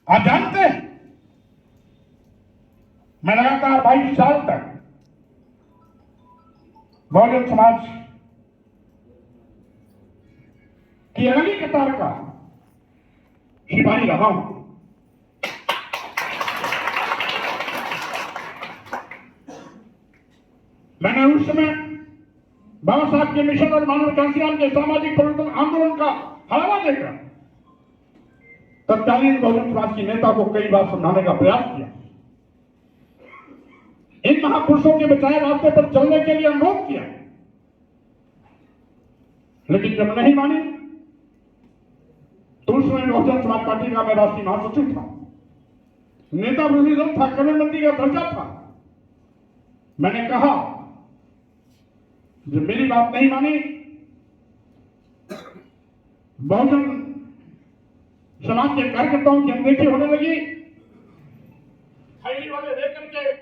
आप जानते हैं मैं लगातार 22 साल तक बहुजन समाज की अगली कतार का सिपाही रहा हूं। मैंने उस समय बाबा साहब के मिशन और मानव कांसीराम के सामाजिक परिवर्तन आंदोलन का हड़वा देकर तत्कालीन बहुजन समाज की नेता को कई बार समझाने का प्रयास किया, इन महापुरुषों के बचाए रास्ते पर चलने के लिए अनुरोध किया, लेकिन जब नहीं मानी तो उस समय बहुजन समाज पार्टी का मैं राष्ट्रीय महासचिव था, नेता विरोधी दल था, कैबिनेट मंत्री का दर्जा था। मैंने कहा जब मेरी बात नहीं मानी, बहुजन समाज के कार्यकर्ताओं की अनदेखी होने लगी, थैली वाले लेकर के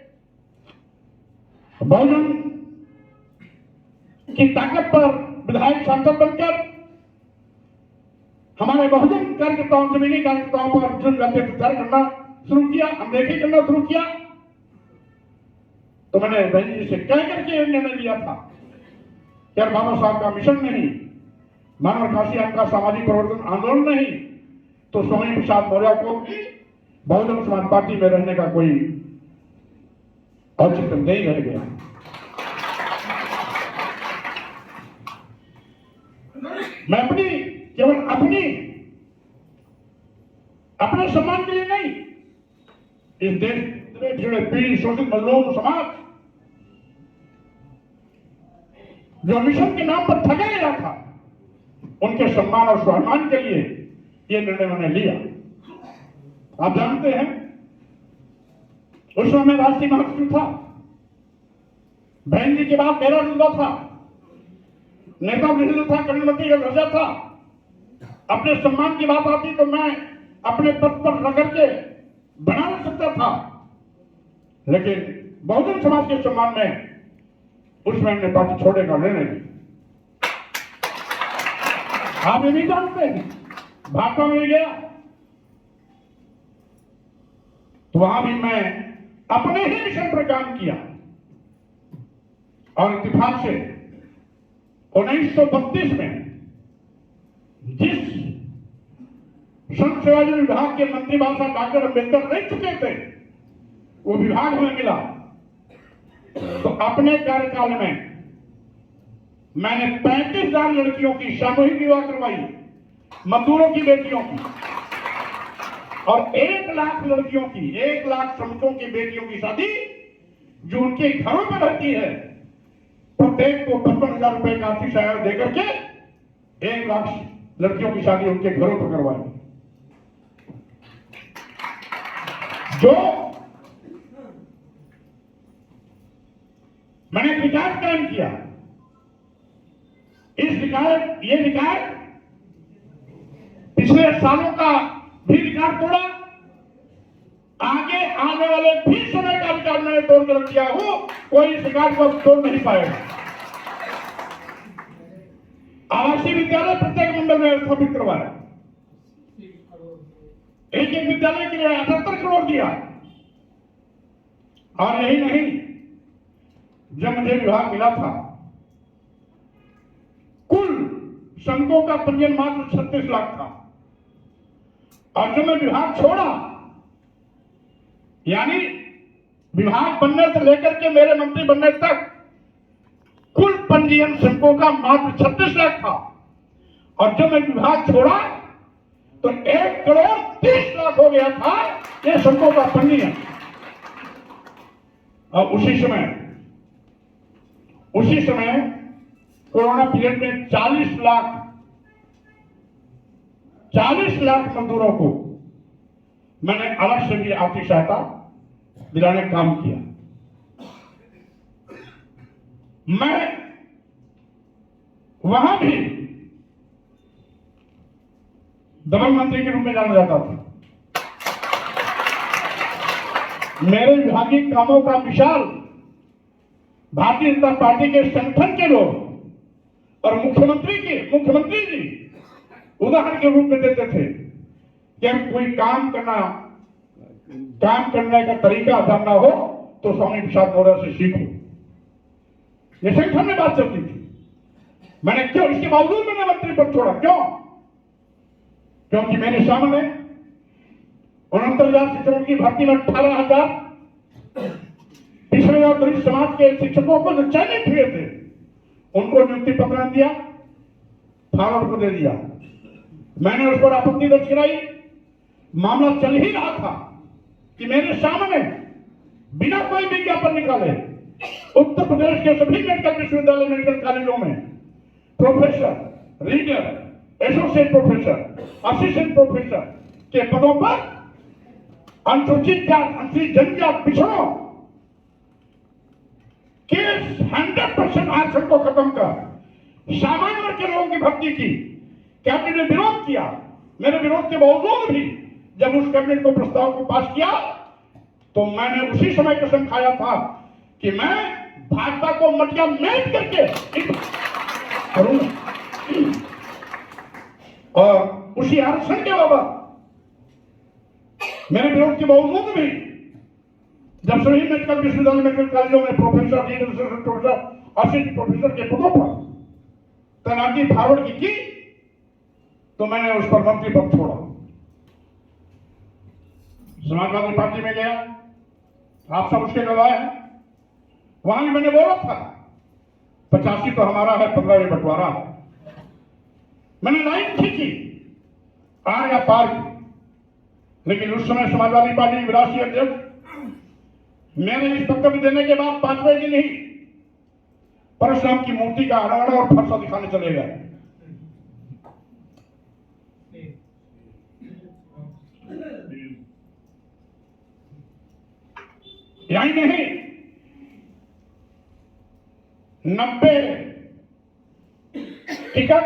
बहुजन की ताकत पर विधायक सांसद बनकर हमारे बहुजन कार्यकर्ताओं, जमीनी कार्यकर्ताओं पर जुर्म अत्याचार करना शुरू किया, अनदेखी करना शुरू किया। तो मैंने बहन जी से कह करके निर्णय लिया था कि यार बाबा साहब का मिशन नहीं, मानव कांसीराम का सामाजिक परिवर्तन आंदोलन नहीं, तो स्वामी प्रसाद मौर्य को बहुजन समाज पार्टी में रहने का कोई औचित्य नहीं रह गया। मैं केवल अपने सम्मान के लिए नहीं, इस देश में जुड़े पीड़ित शोषित मजलूम समाज जो मिशन के नाम पर ठगा गया था, उनके सम्मान और स्वाभिमान के लिए यह निर्णय मैंने लिया। आप जानते हैं उस समय मैं राष्ट्रीय महासचिव था, बहन जी के बाद मेरा रुतबा था, नेता विरोधी था, कैबिनेट मंत्री का दर्जा था। अपने सम्मान की बात आती तो मैं अपने पद पर रगड़ के बना नहीं सकता था, लेकिन बहुजन समाज के सम्मान में उसमें हमने पार्टी छोड़ने का निर्णय लिया। आप ये नहीं जानते हैं, भाजपा में गया तो वहां भी मैं अपने ही मिशन पर काम किया और इत्तेफाक से 1932 में जिस संघ सेवायोजन विभाग के मंत्री बाबा साहब डॉक्टर अम्बेडकर रह चुके थे, वो विभाग हमें मिला। तो अपने कार्यकाल में मैंने 35,000 लड़कियों की सामूहिक विवाह करवाई, मजदूरों की बेटियों की, और 1 लाख लड़कियों की, 1 लाख श्रमिकों की बेटियों की शादी जो उनके घरों में रहती है, प्रत्येक को 55,000 रुपए का आर्थिक सहायता देकर के 1 लाख लड़कियों की शादी उनके घरों पर करवाई। जो मैंने रिकॉर्ड कायम किया, ये रिकॉर्ड पिछले सालों का भी रिकॉर्ड तोड़ा, आगे आने वाले भी समय का रिकॉर्ड मैंने तोड़ कर दिया हूं, कोई इस रिकॉर्ड को तोड़ नहीं पाएगा। आवासीय विद्यालय प्रत्येक मंडल में स्थापित करवाया, एक विद्यालय के लिए 78 करोड़ दिया। और यही नहीं, जब मुझे विभाग मिला था, कुल संघों का पंजीयन मात्र 36 लाख था, और जब मैं विभाग छोड़ा, यानी विभाग बनने से लेकर के मेरे मंत्री बनने तक कुल पंजीयन संघों का मात्र 36 लाख था, और जब मैं विभाग छोड़ा तो 1,30,00,000 हो गया था ये संघों का पंजीयन। और उसी समय कोरोना पीरियड में 40 लाख मजदूरों को मैंने अलग से भी आर्थिक सहायता दिलाने का काम किया। मैं वहां भी दमन मंत्री के रूप में जाना जाता था। मेरे विभागीय कामों का विशाल भारतीय जनता पार्टी के संगठन के लोग और मुख्यमंत्री जी उदाहरण के रूप में देते थे कि हम कोई काम करना काम करने का तरीका जानना हो तो स्वामी प्रसाद मौर्य से सीखो। ये संगठन में बात चलती थी। मैंने क्यों, इसके बावजूद मैंने मंत्री पद छोड़ा, क्यों? क्योंकि मेरे सामने 69,000 शिक्षकों की भर्ती में 18,000 पिछड़े और दलित समाज के शिक्षकों को जो चयनित हुए थे उनको नियुक्ति पत्र दिया, फार्वर्ड को दे दिया। मैंने उस पर आपत्ति दर्ज कराई। मामला चल ही रहा था कि मेरे सामने बिना कोई विज्ञापन निकाले उत्तर प्रदेश के सभी मेडिकल विश्वविद्यालय, मेडिकल कॉलेजों में professor, reader, associate professor, assistant professor के पदों पर अनुसूचित जात, अनुसूचित जनजात, पिछड़ों के 100% आरक्षण को खत्म कर सामान्य वर्ग के लोगों की भर्ती की। कैबिनेट ने विरोध किया। मेरे विरोध के बावजूद भी जब उस कैबिनेट को प्रस्ताव को पास किया तो मैंने उसी समय कसम खाया था कि मैं भाजपा को मटिया मेट करके करूंगा। और उसी आरक्षण के बाबत मेरे विरोध के बावजूद भी जब सभी मेडिकल विश्वविद्यालय, मेडिकल कॉलेजों में professor, reader, professor, assistant professor के पदों पर तैनाती फार्वर्ड की तो मैंने उस पर मंत्री पद छोड़ा। समाजवादी पार्टी में गया, आप सब उसके गवाह हैं। वहां भी मैंने बोला था 85 तो हमारा है, 15 बंटवारा है। मैंने लाइन खींची, आर या पार की। लेकिन उस समय समाजवादी पार्टी के राष्ट्रीय अध्यक्ष मैंने इस वक्तव्य देने के बाद 5वें दिन ही परशुराम की मूर्ति का अनावरण और फरसा दिखाने चले गए। यही नहीं, 90 टिकट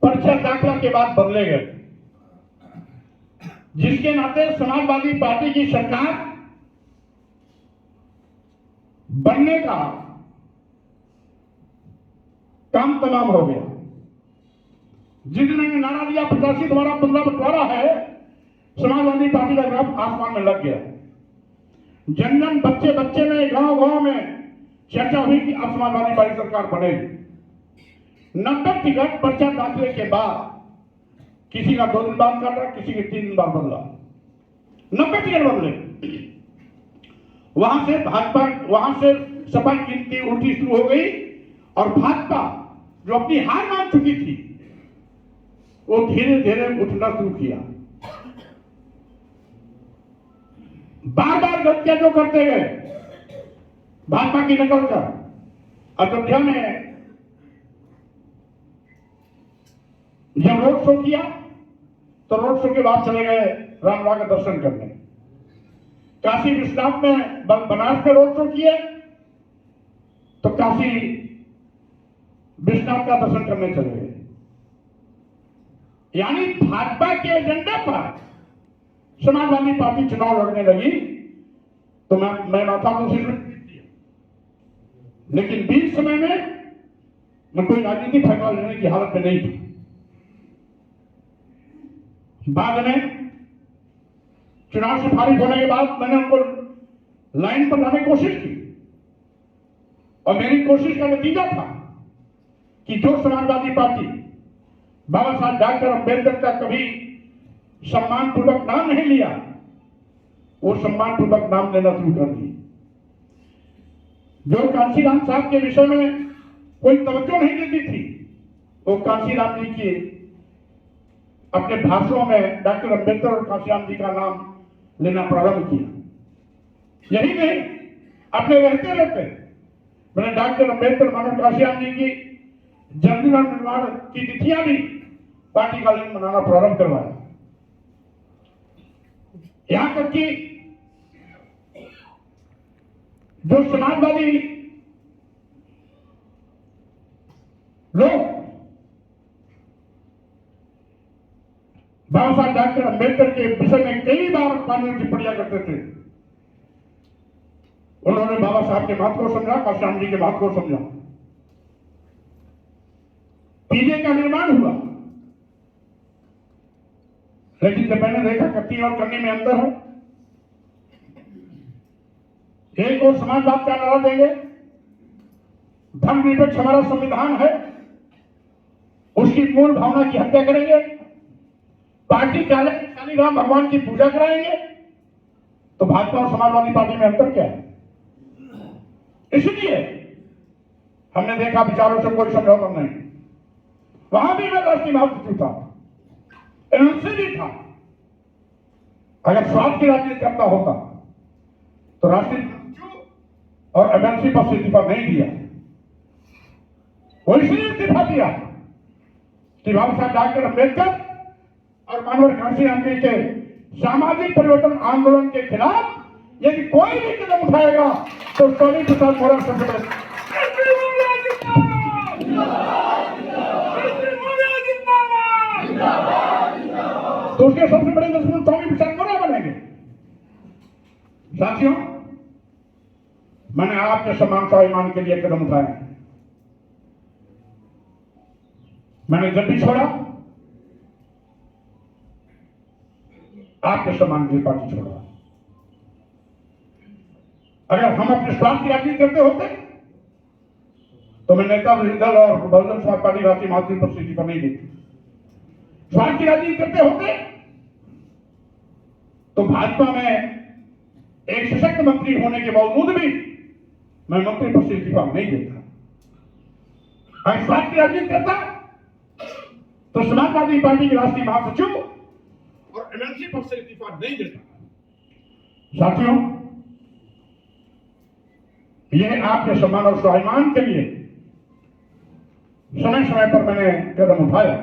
पर्चा दाखिला के बाद बदले गए, जिसके नाते समाजवादी पार्टी की सरकार बनने का काम तमाम हो गया। जिस दिन मैंने नारा दिया 85 द्वारा 15 बंटवारा है, समाजवादी पार्टी का ग्राफ आसमान में लग गया। जन जन, बच्चे बच्चे में, गांव गांव में चर्चा हुई कि अब समाजवादी पार्टी सरकार बनेगी। 90 टिकट पर्चा दाखिले के बाद किसी का 2 दिन बाद काटा, किसी के 3 दिन बाद बदला। 90 टिकट बदले। वहां से भाजपा, वहां से सपा की गिनती उल्टी शुरू हो गई और भाजपा जो अपनी हार मान चुकी थी वो धीरे धीरे उठना शुरू किया। बार बार गलतियां जो करते गए भाजपा की नकल कर, अयोध्या में जब रोड शो किया तो रोड शो के बाद चले गए रामलला का दर्शन करने। काशी विश्वनाथ में बनारस में रोड शो किए तो काशी विश्वनाथ का दर्शन करने चले गए। यानी भाजपा के एजेंडे पर समाजवादी पार्टी चुनाव लड़ने लगी तो मैं माथा को सिर दिया। लेकिन बीच समय में मैं कोई राजनीतिक फैसला लेने की हालत में नहीं थी। बाद में चुनाव से फारिग होने के बाद मैंने उनको लाइन पर लाने की कोशिश की और मेरी कोशिश का नतीजा था कि जो समाजवादी पार्टी बाबा साहब डॉक्टर अंबेडकर का कभी सम्मानपूर्वक नाम नहीं लिया, वो सम्मानपूर्वक नाम लेना शुरू कर दी। जो कांशीराम साहब के विषय में कोई तवज्जो नहीं देती थी, वो कांशीराम जी की अपने भाषणों में डॉक्टर अंबेडकर और कांशीराम जी का नाम लेना प्रारंभ किया। यही नहीं, अपने रहते रहते मैंने डॉक्टर अंबेडकर मानव कांशीराम जी की जन्मदिन निर्माण की तिथियां भी पार्टी का दिन मनाना प्रारंभ करवाया। यहां तक कि जो समाजवादी लोग बाबा साहब डॉक्टर अंबेडकर के विषय में कई बार कानूनी टिप्पणियां करते थे, उन्होंने बाबा साहब के महत्व को समझा, कांशीराम जी के महत्व को समझा। पीजे का निर्माण हुआ, लेकिन जब मैंने देखा कत्ती और करने में अंतर है, एक और समाजवाद का नारा देंगे, धर्मनिरपेक्ष हमारा संविधान है, उसकी मूल भावना की हत्या करेंगे, पार्टी काली राम भगवान की पूजा कराएंगे। तो भाजपा और समाजवादी पार्टी में अंतर क्या है? इसलिए हमने देखा विचारों से कोई समझौता नहीं। वहां भी मैं राष्ट्रीय महासचिव था, एनएलसी भी था। अगर स्वार्थ की राजनीति करता होता तो राष्ट्रीय महासचिव और एमएलसी पर से इस्तीफा नहीं दिया। वो इसलिए इस्तीफा दिया कि बाबा साहब डॉक्टर अम्बेडकर और मानव घासी आंदोलन के सामाजिक परिवर्तन आंदोलन के खिलाफ यदि कोई भी कदम उठाएगा तो स्वामी प्रसाद मौर्य सबसे तो उसके सबसे बड़े दुश्मन स्वामी प्रसाद मौर्य बनेंगे। साथियों, मैंने आपके सम्मान स्वाभिमान के लिए कदम उठाए। मैंने जब भी छोड़ा आपके सम्मान की पार्टी छोड़ा। अगर हम अपने स्वार्थ की राजनीति करते होते तो मैं नेता विरोधी दल और बहुजन समाज पार्टी राष्ट्रीय महासचिव पर इस्तीफा नहीं देती। स्वार्थ की राजनीति करते होते तो भाजपा में एक सशक्त मंत्री होने के बावजूद भी मैं मंत्री पद से इस्तीफा नहीं देता। अगर स्वार्थ की राजनीति करता तो समाजवादी पार्टी के राष्ट्रीय महासचिव और एमएलसी पद से इस्तीफा नहीं देता। साथियों, यह आपके सम्मान और स्वाभिमान के लिए समय समय पर मैंने कदम उठाया।